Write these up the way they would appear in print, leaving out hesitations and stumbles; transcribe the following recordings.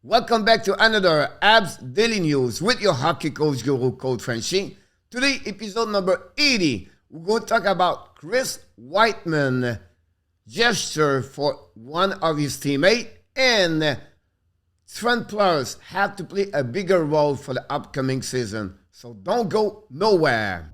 Welcome back to another Habs Daily News with your hockey coach guru, Coach Frenchie. Today, episode number 80, we're going to talk about Chris Wideman gesture for one of his teammates, and strength players have to play a bigger role for the upcoming season. So don't go nowhere.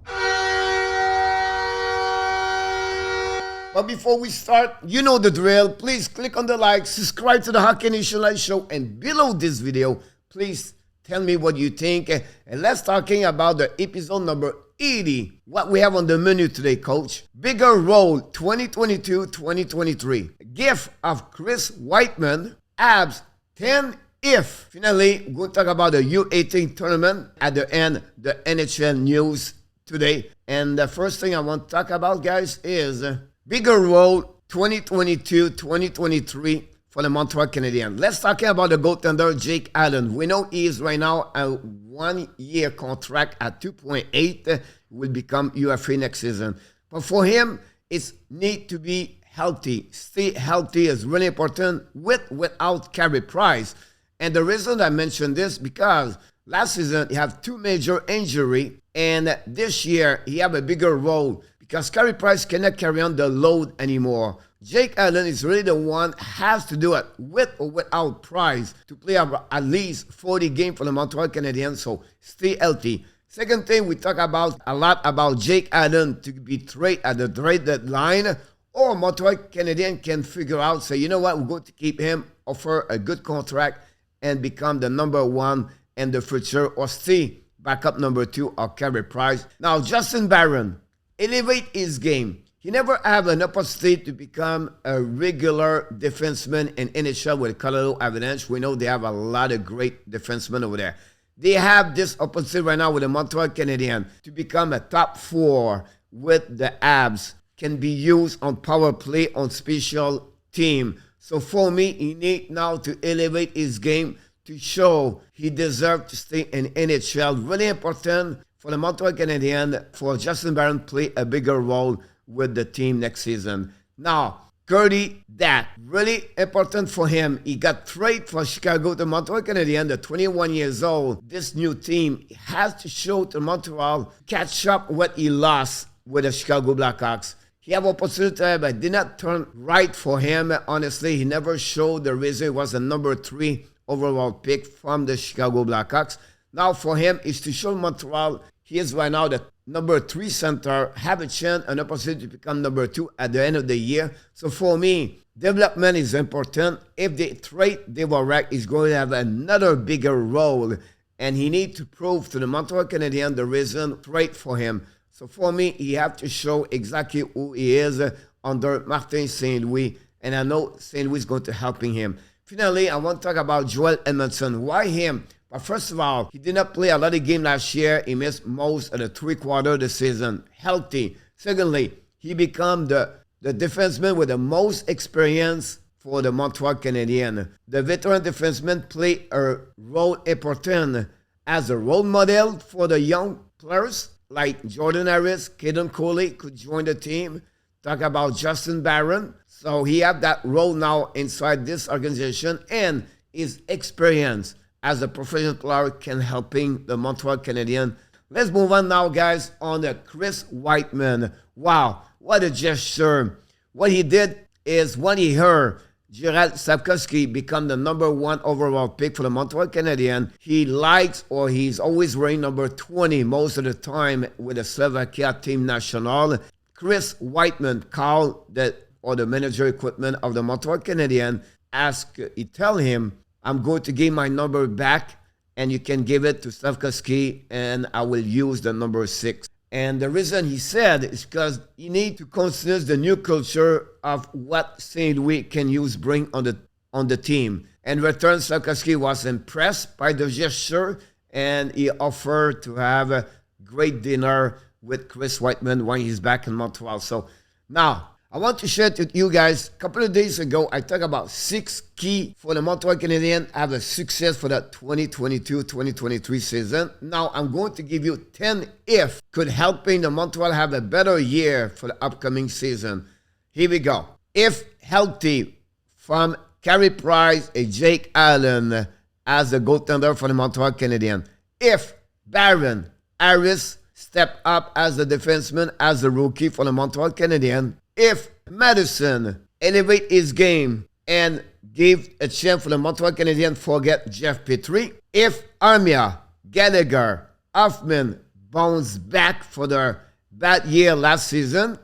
But before we start, you know the drill. Please click on the like, subscribe to the Hockey Nation Live Show, and below this video, please tell me what you think. And let's talking about the episode number 80. What we have on the menu today, Coach. Bigger role 2022-2023. Gift of Chris Wideman. Habs 10 if. Finally, we're going to talk about the U18 tournament. At the end, the NHL news today. And the first thing I want to talk about, guys, is bigger role 2022-2023 for the Montreal Canadiens. Let's talk about the goaltender Jake Allen. We know he is right now a 1-year contract at 2.8. Will become UFA next season. But for him, it's need to be healthy. Stay healthy is really important without Carey Price. And the reason I mention this, because last season he had 2 major injuries, and this year he have a bigger role because Carey Price cannot carry on the load anymore. Jake Allen is really the one has to do it with or without Price to play at least 40 games for the Montreal Canadiens, so stay healthy. Second thing, we talk about a lot about Jake Allen to be traded at the trade deadline, or Montreal Canadiens can figure out, say, you know what, we're going to keep him, offer a good contract, and become the number 1 in the future, or stay backup number 2 or Carey Price. Now, Justin Barron, elevate his game. He never had an opportunity to become a regular defenseman in NHL with Colorado Avalanche. We know they have a lot of great defensemen over there. They have this opportunity right now with the Montreal Canadiens to become a top 4 with the Habs. Can be used on power play, on special team. So for me, he needs now to elevate his game to show he deserves to stay in NHL. Really important for the Montreal Canadiens, for Justin Barron to play a bigger role with the team next season. Now, Cody, that really important for him. He got traded for Chicago to Montreal Canadiens, the 21 years old. This new team has to show to Montreal, catch up what he lost with the Chicago Blackhawks. He had opportunity, but did not turn right for him. Honestly, he never showed the reason he was the number 3 overall pick from the Chicago Blackhawks. Now for him is to show Montreal he is right now the number 3 center, have a chance, an opportunity to become number 2 at the end of the year. So for me, development is important. If they trade DUARTE, he's going to have another bigger role, and he needs to prove to the Montreal Canadiens the reason trade for him. So for me, he have to show exactly who he is under Martin St. Louis, and I know St. Louis is going to helping him. Finally, I want to talk about Joel Edmondson. Why him? But first of all, he did not play a lot of games last year. He missed most of the 3/4 of the season. Healthy. Secondly, he became the defenseman with the most experience for the Montreal Canadiens. The veteran defenseman play a role important as a role model for the young players like Jordan Harris, Caden Coley could join the team. Talk about Justin Barron. So he have that role now inside this organization, and his experience as a professional player can helping the Montreal Canadiens. Let's move on now, guys, on the Chris Wideman. Wow, what a gesture. What he did is when he heard Juraj Slafkovsky become the number 1 overall pick for the Montreal Canadiens, he likes, or he's always wearing number 20 most of the time with the Slovakia team national. Chris Wideman called the manager equipment of the Montreal Canadiens, he tell him, I'm going to give my number back, and you can give it to Slafkovsky, and I will use the number 6. And the reason he said is because you need to consider the new culture of what St. Louis can bring on the team. In return, Slafkovsky was impressed by the gesture, and he offered to have a great dinner with Chris Wideman when he's back in Montreal. So now, I want to share with you guys, a couple of days ago, I talked about 6 key for the Montreal Canadiens have a success for the 2022-2023 season. Now, I'm going to give you 10 if could helping the Montreal have a better year for the upcoming season. Here we go. If healthy from Carey Price, Jake Allen, as the goaltender for the Montreal Canadiens. If Barron Harris step up as the defenseman, as the rookie for the Montreal Canadiens, if Madison elevate his game and give a chance for the Montreal Canadiens, forget Jeff Petrie, if Armia, Gallagher, Hoffman bounce back for their bad year last season,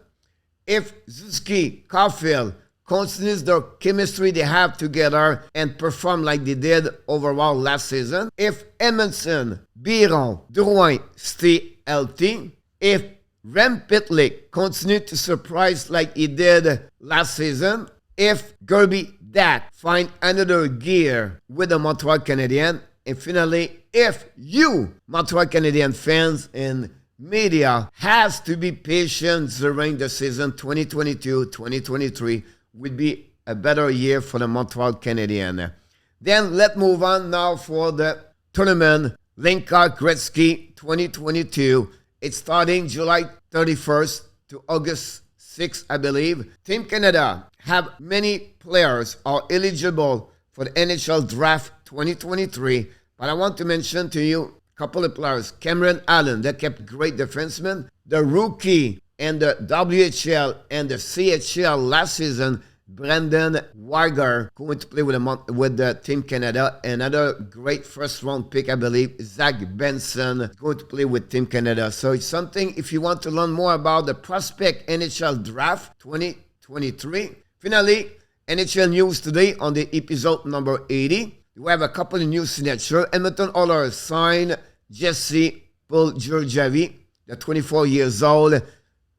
if Zuski, Caulfield continues the chemistry they have together and perform like they did overall last season, if Edmondson, Biron, Drouin stay healthy, if Rem Pitlick continue to surprise like he did last season, if Gerby Dak find another gear with the Montreal Canadiens, and finally, if you, Montreal Canadiens fans and media, has to be patient during the season 2022-2023, would be a better year for the Montreal Canadiens. Then let's move on now for the tournament, Linka Gretzky 2022. It's starting July 31st to August 6th, I believe. Team Canada have many players are eligible for the NHL Draft 2023, but I want to mention to you a couple of players. Cameron Allen, they kept great defenseman. The rookie and the WHL and the CHL last season, Brandon Weiger, going to play with the Team Canada. Another great first-round pick, I believe, Zach Benson, going to play with Team Canada. So it's something, if you want to learn more about the prospect NHL Draft 2023. Finally, NHL news today on the episode number 80. We have a couple of new signatures. Edmonton Oilers signed Jesse Puljujarvi, the 24 years old,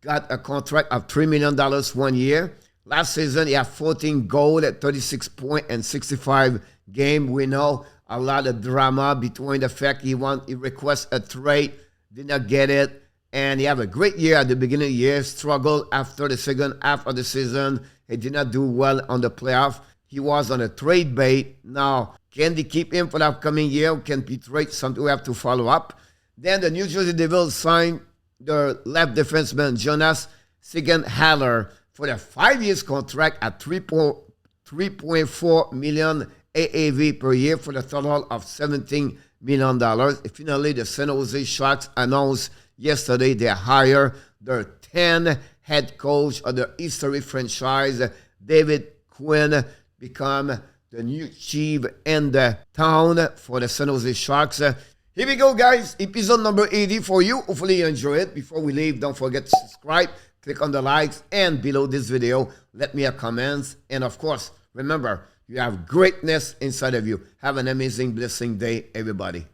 got a contract of $3 million 1 year. Last season, he had 14 goals, 36 points, and 65 games. We know a lot of drama between the fact he requested a trade, did not get it, and he had a great year at the beginning of the year, struggled after the second half of the season. He did not do well on the playoff. He was on a trade bait. Now, can they keep him for the upcoming year? Can he trade? Something we have to follow up. Then the New Jersey Devils signed the left defenseman Jonas Sigenhaler for a 5-year contract at $3.4 million AAV per year for the total of $17 million. Finally, the San Jose Sharks announced yesterday they hired their 10th head coach of the history franchise. David Quinn become the new chief in the town for the San Jose Sharks. Here we go, guys. Episode number 80 for you. Hopefully you enjoy it. Before we leave, don't forget to subscribe. Click on the likes, and below this video, let me have comments. And of course, remember, you have greatness inside of you. Have an amazing, blessing day, everybody.